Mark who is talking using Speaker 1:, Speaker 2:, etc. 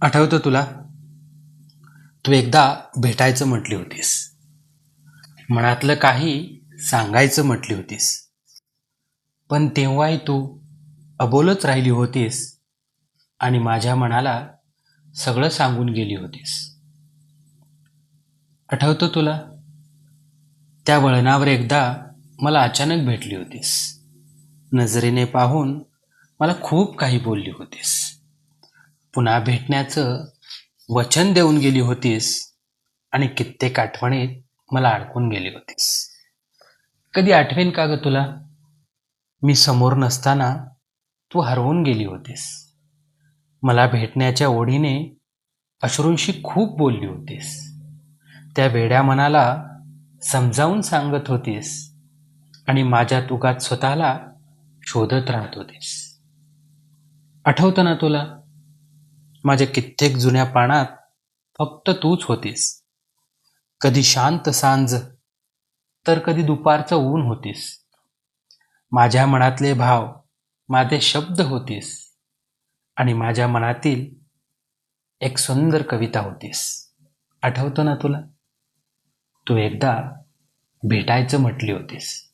Speaker 1: आठवतं तुला? तू एकदा भेटायचं म्हटली होतीस. मनातलं काही सांगायचं म्हटली होतीस. पण तेव्हाही तू अबोलच राहिली होतीस आणि माझ्या मनाला सगळं सांगून गेली होतीस. आठवतं तुला? त्या वळणावर एकदा मला अचानक भेटली होतीस. नजरेने पाहून मला खूप काही बोलली होतीस. पुन्हा भेटण्याचं वचन देऊन गेली होतीस आणि कित्येक आठवणीत मला अडकून गेली होतीस. कधी आठवेन का ग तुला? मी समोर नसताना तू हरवून गेली होतीस. मला भेटण्याच्या ओढीने अश्रूंशी खूप बोलली होतीस. त्या वेड्या मनाला समजावून सांगत होतीस आणि माझ्यात उगाच स्वतःला शोधत राहत होतीस. आठवतं ना तुला? माझ्या कित्येक जुन्या पानात फक्त तूच होतीस. कधी शांत सांज तर कधी दुपारचं ऊन होतीस. माझ्या मनातले भाव, माझे शब्द होतीस आणि माझ्या मनातील एक सुंदर कविता होतीस. आठवतं ना तुला? तू एकदा भेटायचं म्हटली होतीस.